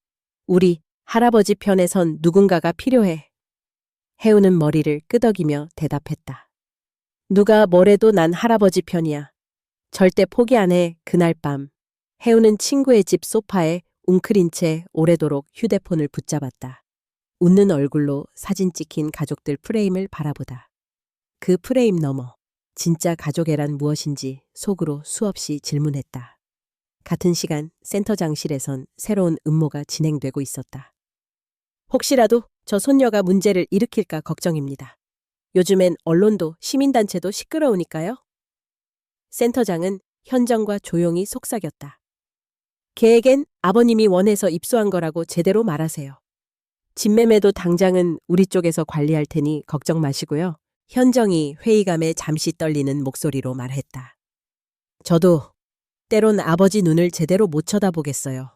우리 할아버지 편에 선 누군가가 필요해. 해우는 머리를 끄덕이며 대답했다. 누가 뭐래도 난 할아버지 편이야. 절대 포기 안 해. 그날 밤 해우는 친구의 집 소파에 웅크린 채 오래도록 휴대폰을 붙잡았다. 웃는 얼굴로 사진 찍힌 가족들 프레임을 바라보다. 그 프레임 너머 진짜 가족애란 무엇인지 속으로 수없이 질문했다. 같은 시간 센터장실에선 새로운 음모가 진행되고 있었다. 혹시라도 저 손녀가 문제를 일으킬까 걱정입니다. 요즘엔 언론도 시민단체도 시끄러우니까요. 센터장은 현정과 조용히 속삭였다. 계획엔 아버님이 원해서 입소한 거라고 제대로 말하세요. 집매매도 당장은 우리 쪽에서 관리할 테니 걱정 마시고요. 현정이 회의감에 잠시 떨리는 목소리로 말했다. 저도 때론 아버지 눈을 제대로 못 쳐다보겠어요.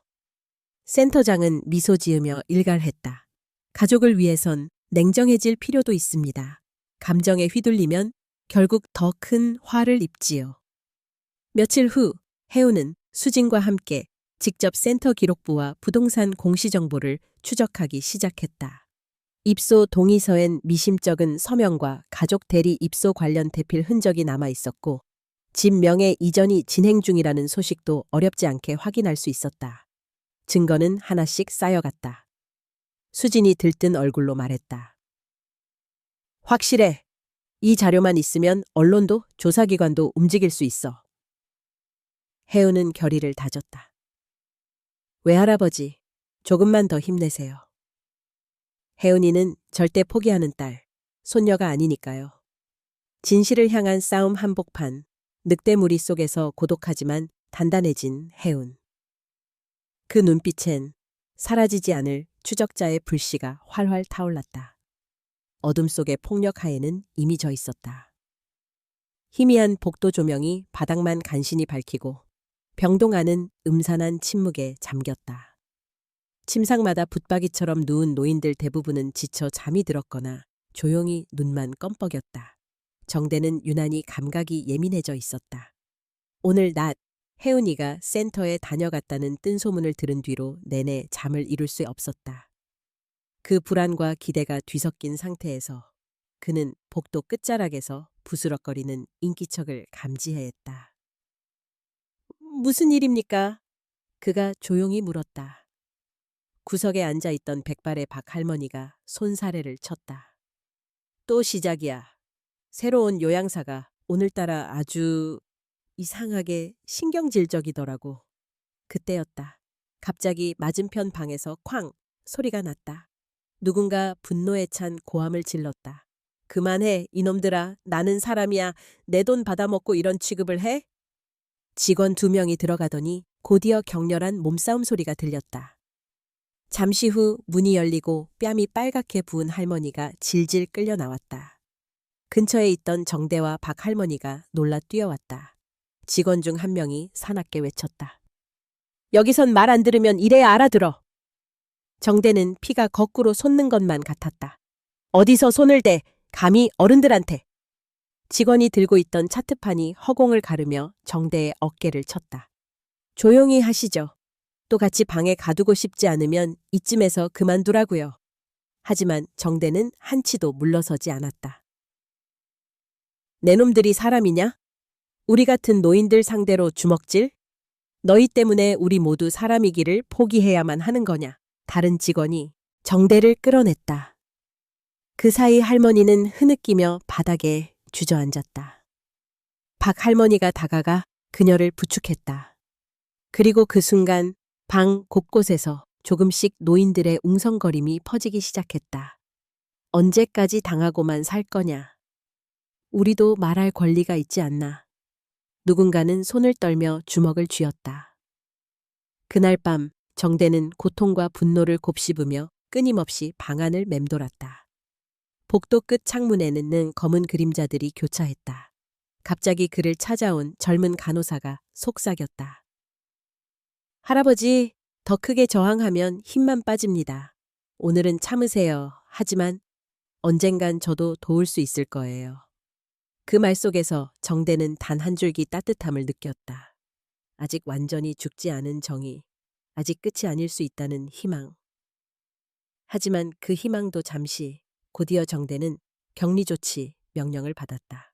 센터장은 미소 지으며 일갈했다. 가족을 위해선 냉정해질 필요도 있습니다. 감정에 휘둘리면 결국 더 큰 화를 입지요. 며칠 후 해우는 수진과 함께 직접 센터 기록부와 부동산 공시정보를 추적하기 시작했다. 입소 동의서엔 미심쩍은 서명과 가족 대리 입소 관련 대필 흔적이 남아 있었고 집 명의 이전이 진행 중이라는 소식도 어렵지 않게 확인할 수 있었다. 증거는 하나씩 쌓여갔다. 수진이 들뜬 얼굴로 말했다. 확실해. 이 자료만 있으면 언론도 조사기관도 움직일 수 있어. 해우는 결의를 다졌다. 외할아버지, 조금만 더 힘내세요. 혜은이는 절대 포기하는 딸, 손녀가 아니니까요. 진실을 향한 싸움 한복판, 늑대무리 속에서 고독하지만 단단해진 해운. 그 눈빛엔 사라지지 않을 추적자의 불씨가 활활 타올랐다. 어둠 속의 폭력하에는 이미 져 있었다. 희미한 복도 조명이 바닥만 간신히 밝히고 병동 안은 음산한 침묵에 잠겼다. 침상마다 붙박이처럼 누운 노인들 대부분은 지쳐 잠이 들었거나 조용히 눈만 껌뻑였다. 정대는 유난히 감각이 예민해져 있었다. 오늘 낮 혜은이가 센터에 다녀갔다는 뜬소문을 들은 뒤로 내내 잠을 이룰 수 없었다. 그 불안과 기대가 뒤섞인 상태에서 그는 복도 끝자락에서 부스럭거리는 인기척을 감지해야 했다. 무슨 일입니까? 그가 조용히 물었다. 구석에 앉아있던 백발의 박 할머니가 손사래를 쳤다. 또 시작이야. 새로운 요양사가 오늘따라 아주 이상하게 신경질적이더라고. 그때였다. 갑자기 맞은편 방에서 쾅 소리가 났다. 누군가 분노에 찬 고함을 질렀다. 그만해 이놈들아. 나는 사람이야. 내 돈 받아먹고 이런 취급을 해? 직원 2명이 들어가더니 곧이어 격렬한 몸싸움 소리가 들렸다. 잠시 후 문이 열리고 뺨이 빨갛게 부은 할머니가 질질 끌려 나왔다. 근처에 있던 정대와 박 할머니가 놀라 뛰어왔다. 직원 중 한 명이 사납게 외쳤다. 여기선 말 안 들으면 이래야 알아들어. 정대는 피가 거꾸로 솟는 것만 같았다. 어디서 손을 대? 감히 어른들한테. 직원이 들고 있던 차트판이 허공을 가르며 정대의 어깨를 쳤다. 조용히 하시죠. 또 같이 방에 가두고 싶지 않으면 이쯤에서 그만두라고요. 하지만 정대는 한치도 물러서지 않았다. 내 놈들이 사람이냐? 우리 같은 노인들 상대로 주먹질? 너희 때문에 우리 모두 사람이기를 포기해야만 하는 거냐? 다른 직원이 정대를 끌어냈다. 그 사이 할머니는 흐느끼며 바닥에 주저앉았다. 박 할머니가 다가가 그녀를 부축했다. 그리고 그 순간 방 곳곳에서 조금씩 노인들의 웅성거림이 퍼지기 시작했다. 언제까지 당하고만 살 거냐? 우리도 말할 권리가 있지 않나? 누군가는 손을 떨며 주먹을 쥐었다. 그날 밤 정대는 고통과 분노를 곱씹으며 끊임없이 방 안을 맴돌았다. 복도 끝 창문에는 검은 그림자들이 교차했다. 갑자기 그를 찾아온 젊은 간호사가 속삭였다. 할아버지, 더 크게 저항하면 힘만 빠집니다. 오늘은 참으세요. 하지만 언젠간 저도 도울 수 있을 거예요. 그 말 속에서 정대는 단 한 줄기 따뜻함을 느꼈다. 아직 완전히 죽지 않은 정의, 아직 끝이 아닐 수 있다는 희망. 하지만 그 희망도 잠시, 곧이어 정대는 격리 조치 명령을 받았다.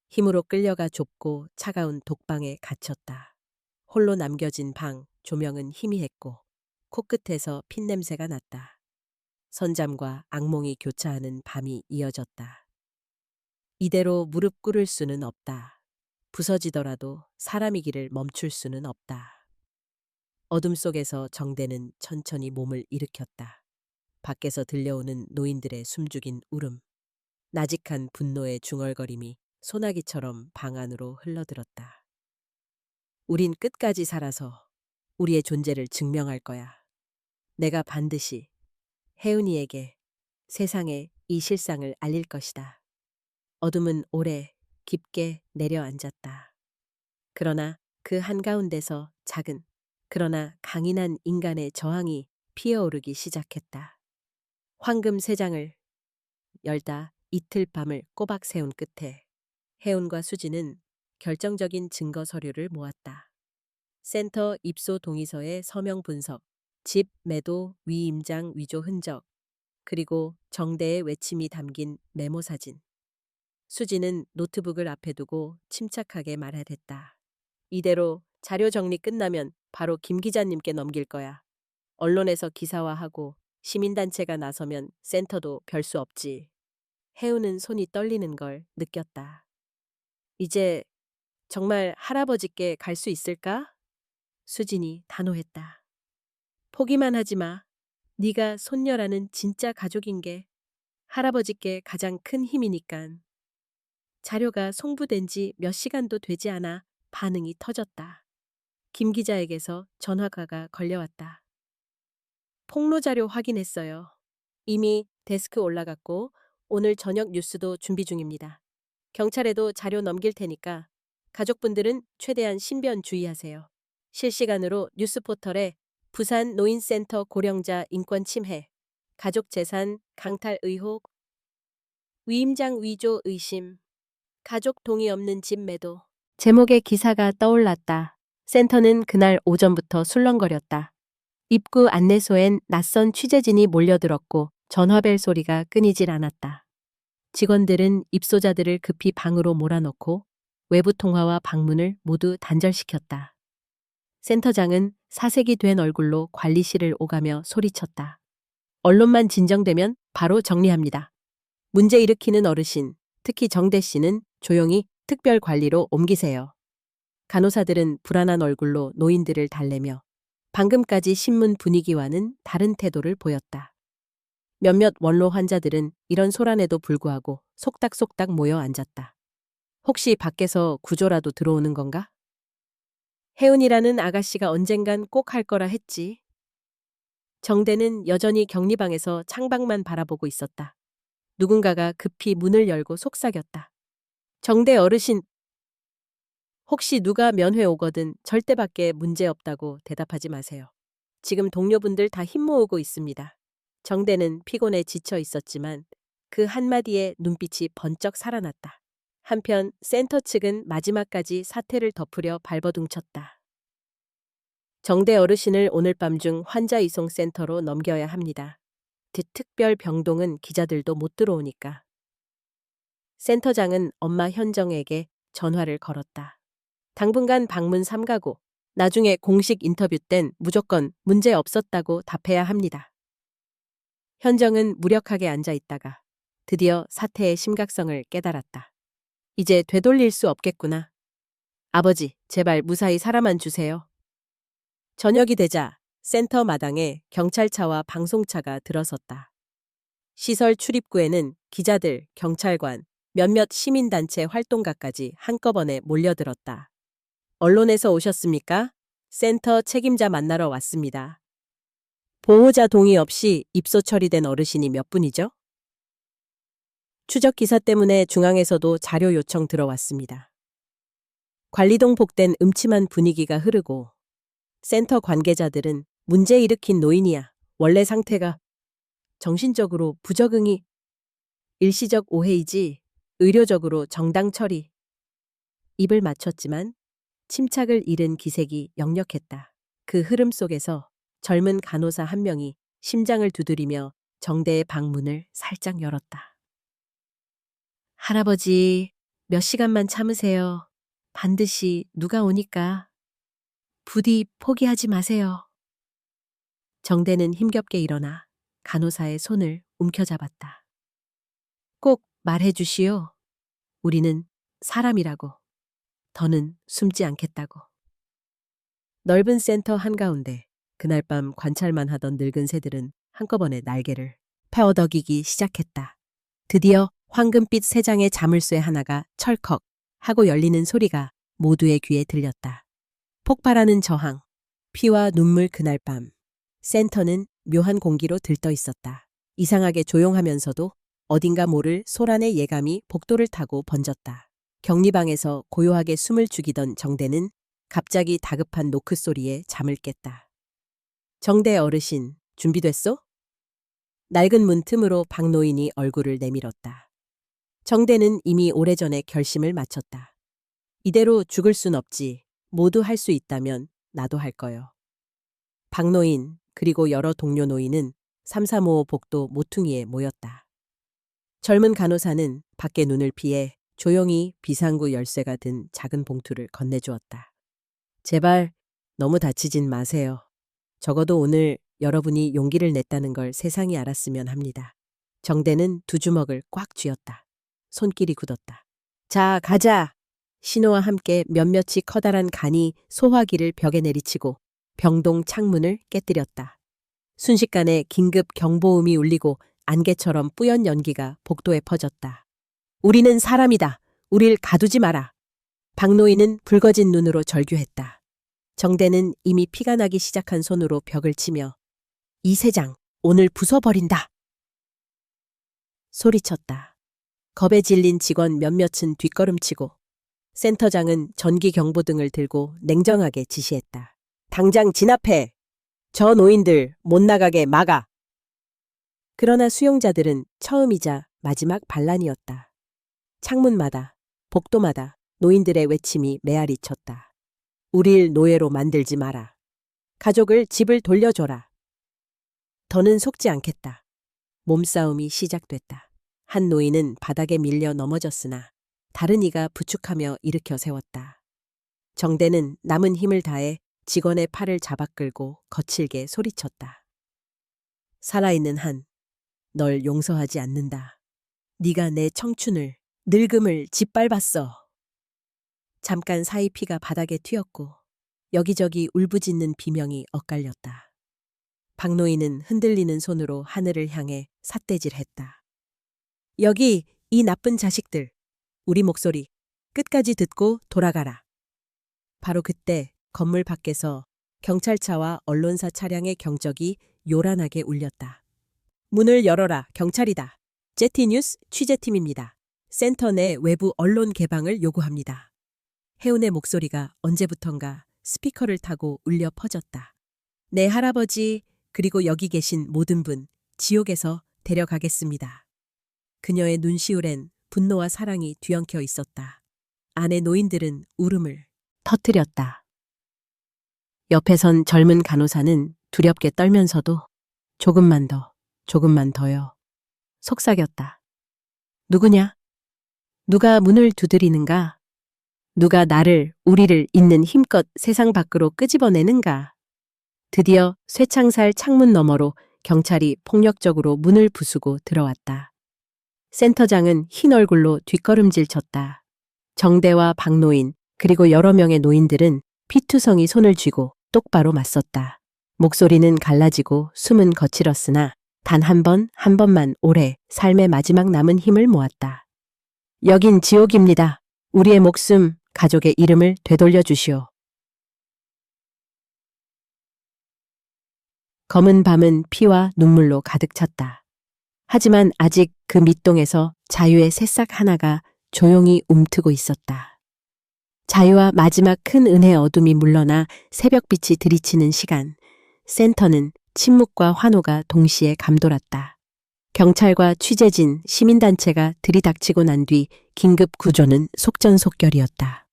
힘으로 끌려가 좁고 차가운 독방에 갇혔다. 홀로 남겨진 방, 조명은 희미했고 코끝에서 핀냄새가 났다. 선잠과 악몽이 교차하는 밤이 이어졌다. 이대로 무릎 꿇을 수는 없다. 부서지더라도 사람이기를 멈출 수는 없다. 어둠 속에서 정대는 천천히 몸을 일으켰다. 밖에서 들려오는 노인들의 숨죽인 울음, 나직한 분노의 중얼거림이 소나기처럼 방 안으로 흘러들었다. 우린 끝까지 살아서 우리의 존재를 증명할 거야. 내가 반드시 혜은이에게 세상에 이 실상을 알릴 것이다. 어둠은 오래 깊게 내려앉았다. 그러나 그 한가운데서 작은, 그러나 강인한 인간의 저항이 피어오르기 시작했다. 황금 세 장을 열다 이틀 밤을 꼬박 세운 끝에 혜운과 수지는 결정적인 증거 서류를 모았다. 센터 입소 동의서의 서명 분석, 집 매도 위임장 위조 흔적, 그리고 정대의 외침이 담긴 메모 사진. 수지는 노트북을 앞에 두고 침착하게 말하댔다. 이대로 자료 정리 끝나면 바로 김 기자님께 넘길 거야. 언론에서 기사화하고 시민단체가 나서면 센터도 별 수 없지. 혜우는 손이 떨리는 걸 느꼈다. 이제 정말 할아버지께 갈 수 있을까? 수진이 단호했다. 포기만 하지 마. 네가 손녀라는 진짜 가족인 게 할아버지께 가장 큰 힘이니깐. 자료가 송부된 지 몇 시간도 되지 않아 반응이 터졌다. 김 기자에게서 전화가 걸려왔다. 폭로 자료 확인했어요. 이미 데스크 올라갔고 오늘 저녁 뉴스도 준비 중입니다. 경찰에도 자료 넘길 테니까 가족분들은 최대한 신변 주의하세요. 실시간으로 뉴스 포털에 부산 노인센터 고령자 인권 침해, 가족 재산 강탈 의혹, 위임장 위조 의심, 가족 동의 없는 집 매도. 제목의 기사가 떠올랐다. 센터는 그날 오전부터 술렁거렸다. 입구 안내소엔 낯선 취재진이 몰려들었고 전화벨 소리가 끊이질 않았다. 직원들은 입소자들을 급히 방으로 몰아넣고 외부 통화와 방문을 모두 단절시켰다. 센터장은 사색이 된 얼굴로 관리실을 오가며 소리쳤다. 언론만 진정되면 바로 정리합니다. 문제 일으키는 어르신, 특히 정대 씨는 조용히 특별 관리로 옮기세요. 간호사들은 불안한 얼굴로 노인들을 달래며 방금까지 신문 분위기와는 다른 태도를 보였다. 몇몇 원로 환자들은 이런 소란에도 불구하고 속닥속닥 모여 앉았다. 혹시 밖에서 구조라도 들어오는 건가? 혜은이라는 아가씨가 언젠간 꼭 할 거라 했지. 정대는 여전히 격리방에서 창밖만 바라보고 있었다. 누군가가 급히 문을 열고 속삭였다. 정대 어르신, 혹시 누가 면회 오거든 절대 밖에 문제 없다고 대답하지 마세요. 지금 동료분들 다 힘 모으고 있습니다. 정대는 피곤에 지쳐 있었지만 그 한마디에 눈빛이 번쩍 살아났다. 한편 센터 측은 마지막까지 사태를 덮으려 발버둥쳤다. 정대 어르신을 오늘 밤 중 환자 이송 센터로 넘겨야 합니다. 특별 병동은 기자들도 못 들어오니까. 센터장은 엄마 현정에게 전화를 걸었다. 당분간 방문 삼가고 나중에 공식 인터뷰 땐 무조건 문제 없었다고 답해야 합니다. 현정은 무력하게 앉아 있다가 드디어 사태의 심각성을 깨달았다. 이제 되돌릴 수 없겠구나. 아버지, 제발 무사히 살아만 주세요. 저녁이 되자 센터 마당에 경찰차와 방송차가 들어섰다. 시설 출입구에는 기자들, 경찰관, 몇몇 시민단체 활동가까지 한꺼번에 몰려들었다. 언론에서 오셨습니까? 센터 책임자 만나러 왔습니다. 보호자 동의 없이 입소 처리된 어르신이 몇 분이죠? 추적 기사 때문에 중앙에서도 자료 요청 들어왔습니다. 관리동 복된 음침한 분위기가 흐르고 센터 관계자들은 문제 일으킨 노인이야. 원래 상태가 정신적으로 부적응이 일시적 오해이지 의료적으로 정당 처리. 입을 맞췄지만 침착을 잃은 기색이 역력했다. 그 흐름 속에서 젊은 간호사 한 명이 심장을 두드리며 정대의 방문을 살짝 열었다. 할아버지, 몇 시간만 참으세요. 반드시 누가 오니까. 부디 포기하지 마세요. 정대는 힘겹게 일어나 간호사의 손을 움켜잡았다. 꼭 말해 주시오. 우리는 사람이라고. 더는 숨지 않겠다고. 넓은 센터 한가운데 그날 밤 관찰만 하던 늙은 새들은 한꺼번에 날개를 펴어덕이기 시작했다. 드디어 황금빛 새 장의 자물쇠 하나가 철컥 하고 열리는 소리가 모두의 귀에 들렸다. 폭발하는 저항, 피와 눈물 그날 밤. 센터는 묘한 공기로 들떠 있었다. 이상하게 조용하면서도 어딘가 모를 소란의 예감이 복도를 타고 번졌다. 격리방에서 고요하게 숨을 죽이던 정대는 갑자기 다급한 노크 소리에 잠을 깼다. 정대 어르신, 준비됐소? 낡은 문 틈으로 박노인이 얼굴을 내밀었다. 정대는 이미 오래전에 결심을 마쳤다. 이대로 죽을 순 없지. 모두 할 수 있다면 나도 할 거요. 박노인 그리고 여러 동료 노인은 3355 복도 모퉁이에 모였다. 젊은 간호사는 밖에 눈을 피해 조용히 비상구 열쇠가 든 작은 봉투를 건네주었다. 제발 너무 다치진 마세요. 적어도 오늘 여러분이 용기를 냈다는 걸 세상이 알았으면 합니다. 정대는 두 주먹을 꽉 쥐었다. 손길이 굳었다. 자, 가자. 신호와 함께 몇몇이 커다란 간이 소화기를 벽에 내리치고 병동 창문을 깨뜨렸다. 순식간에 긴급 경보음이 울리고 안개처럼 뿌연 연기가 복도에 퍼졌다. 우리는 사람이다. 우릴 가두지 마라. 박노인은 붉어진 눈으로 절규했다. 정대는 이미 피가 나기 시작한 손으로 벽을 치며 이 세장 오늘 부숴버린다. 소리쳤다. 겁에 질린 직원 몇몇은 뒷걸음치고 센터장은 전기 경보등을 들고 냉정하게 지시했다. 당장 진압해. 저 노인들 못 나가게 막아. 그러나 수용자들은 처음이자 마지막 반란이었다. 창문마다, 복도마다 노인들의 외침이 메아리 쳤다. 우릴 노예로 만들지 마라. 가족을 집을 돌려줘라. 더는 속지 않겠다. 몸싸움이 시작됐다. 한 노인은 바닥에 밀려 넘어졌으나 다른 이가 부축하며 일으켜 세웠다. 정대는 남은 힘을 다해 직원의 팔을 잡아 끌고 거칠게 소리쳤다. 살아있는 한, 널 용서하지 않는다. 네가 내 청춘을, 늙음을 짓밟았어. 잠깐 사이 피가 바닥에 튀었고 여기저기 울부짖는 비명이 엇갈렸다. 박노인은 흔들리는 손으로 하늘을 향해 삿대질했다. 여기 이 나쁜 자식들, 우리 목소리 끝까지 듣고 돌아가라. 바로 그때 건물 밖에서 경찰차와 언론사 차량의 경적이 요란하게 울렸다. 문을 열어라, 경찰이다. 제티뉴스 취재팀입니다. 센터 내 외부 언론 개방을 요구합니다. 해운의 목소리가 언제부턴가 스피커를 타고 울려 퍼졌다. 내 할아버지 그리고 여기 계신 모든 분 지옥에서 데려가겠습니다. 그녀의 눈시울엔 분노와 사랑이 뒤엉켜 있었다. 안의 노인들은 울음을 터뜨렸다. 옆에 선 젊은 간호사는 두렵게 떨면서도 조금만 더, 조금만 더요. 속삭였다. 누구냐? 누가 문을 두드리는가? 누가 나를, 우리를 있는 힘껏 세상 밖으로 끄집어내는가? 드디어 쇠창살 창문 너머로 경찰이 폭력적으로 문을 부수고 들어왔다. 센터장은 흰 얼굴로 뒷걸음질 쳤다. 정대와 박노인 그리고 여러 명의 노인들은 피투성이 손을 쥐고 똑바로 맞섰다. 목소리는 갈라지고 숨은 거칠었으나 단 한 번만 오래 삶의 마지막 남은 힘을 모았다. 여긴 지옥입니다. 우리의 목숨, 가족의 이름을 되돌려 주시오. 검은 밤은 피와 눈물로 가득 찼다. 하지만 아직 그 밑동에서 자유의 새싹 하나가 조용히 움트고 있었다. 자유와 마지막 큰 은혜의 어둠이 물러나 새벽빛이 들이치는 시간, 센터는 침묵과 환호가 동시에 감돌았다. 경찰과 취재진, 시민단체가 들이닥치고 난 뒤 긴급 구조는 속전속결이었다.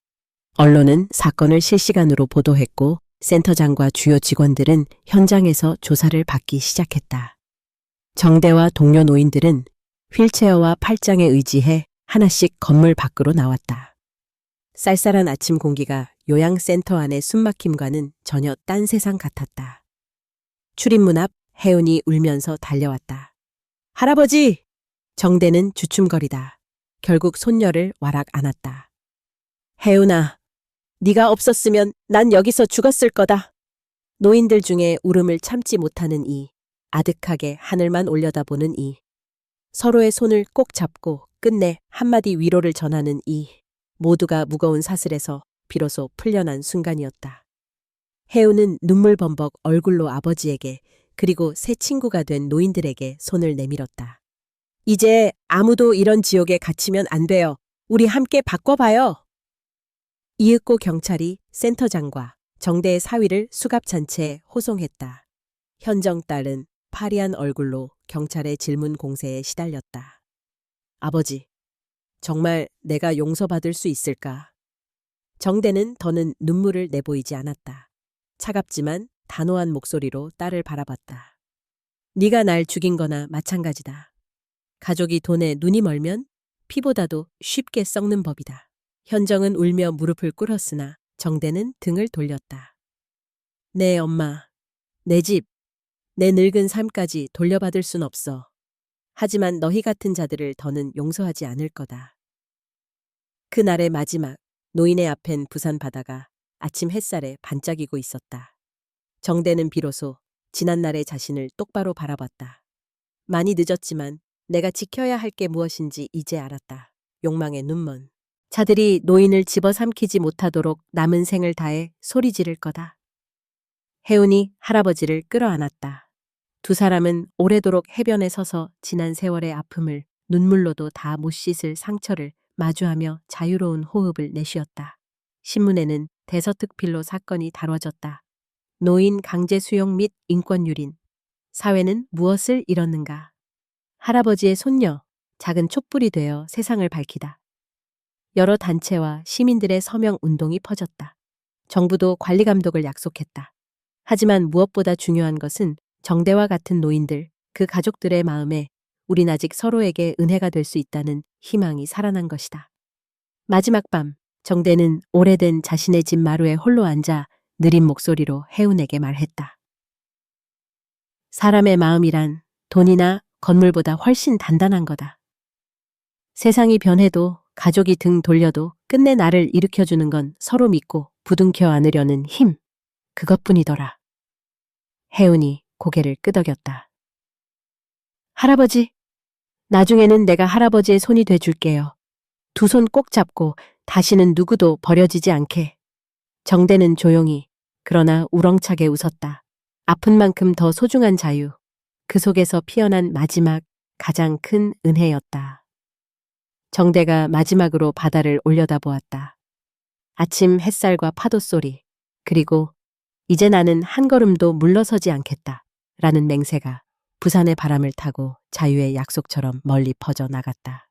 언론은 사건을 실시간으로 보도했고 센터장과 주요 직원들은 현장에서 조사를 받기 시작했다. 정대와 동료 노인들은 휠체어와 팔짱에 의지해 하나씩 건물 밖으로 나왔다. 쌀쌀한 아침 공기가 요양센터 안의 숨막힘과는 전혀 딴 세상 같았다. 출입문 앞 혜은이 울면서 달려왔다. 할아버지! 정대는 주춤거리다. 결국 손녀를 와락 안았다. 혜은아, 네가 없었으면 난 여기서 죽었을 거다. 노인들 중에 울음을 참지 못하는 이, 아득하게 하늘만 올려다보는 이, 서로의 손을 꼭 잡고 끝내 한마디 위로를 전하는 이, 모두가 무거운 사슬에서 비로소 풀려난 순간이었다. 혜우는 눈물범벅 얼굴로 아버지에게 그리고 새 친구가 된 노인들에게 손을 내밀었다. 이제 아무도 이런 지옥에 갇히면 안 돼요. 우리 함께 바꿔봐요. 이윽고 경찰이 센터장과 정대의 사위를 수갑찬 채 호송했다. 현정 딸은 파리한 얼굴로 경찰의 질문 공세에 시달렸다. 아버지, 정말 내가 용서받을 수 있을까? 정대는 더는 눈물을 내보이지 않았다. 차갑지만 단호한 목소리로 딸을 바라봤다. 네가 날 죽인 거나 마찬가지다. 가족이 돈에 눈이 멀면 피보다도 쉽게 썩는 법이다. 현정은 울며 무릎을 꿇었으나 정대는 등을 돌렸다. 네, 엄마. 내 집, 내 늙은 삶까지 돌려받을 순 없어. 하지만 너희 같은 자들을 더는 용서하지 않을 거다. 그날의 마지막, 노인의 앞엔 부산 바다가 아침 햇살에 반짝이고 있었다. 정대는 비로소 지난날의 자신을 똑바로 바라봤다. 많이 늦었지만 내가 지켜야 할 게 무엇인지 이제 알았다. 욕망의 눈먼. 자들이 노인을 집어삼키지 못하도록 남은 생을 다해 소리 지를 거다. 혜운이 할아버지를 끌어안았다. 두 사람은 오래도록 해변에 서서 지난 세월의 아픔을 눈물로도 다 못 씻을 상처를 마주하며 자유로운 호흡을 내쉬었다. 신문에는 대서특필로 사건이 다뤄졌다. 노인 강제 수용 및 인권 유린. 사회는 무엇을 잃었는가? 할아버지의 손녀, 작은 촛불이 되어 세상을 밝히다. 여러 단체와 시민들의 서명 운동이 퍼졌다. 정부도 관리 감독을 약속했다. 하지만 무엇보다 중요한 것은 정대와 같은 노인들, 그 가족들의 마음에 우린 아직 서로에게 은혜가 될 수 있다는 희망이 살아난 것이다. 마지막 밤, 정대는 오래된 자신의 집 마루에 홀로 앉아 느린 목소리로 혜운에게 말했다. 사람의 마음이란 돈이나 건물보다 훨씬 단단한 거다. 세상이 변해도 가족이 등 돌려도 끝내 나를 일으켜주는 건 서로 믿고 부둥켜 안으려는 힘, 그것뿐이더라. 혜운이 고개를 끄덕였다. 할아버지, 나중에는 내가 할아버지의 손이 돼줄게요. 두 손 꼭 잡고 다시는 누구도 버려지지 않게. 정대는 조용히 그러나 우렁차게 웃었다. 아픈 만큼 더 소중한 자유. 그 속에서 피어난 마지막 가장 큰 은혜였다. 정대가 마지막으로 바다를 올려다보았다. 아침 햇살과 파도 소리, 그리고 이제 나는 한 걸음도 물러서지 않겠다 라는 맹세가 부산의 바람을 타고 자유의 약속처럼 멀리 퍼져 나갔다.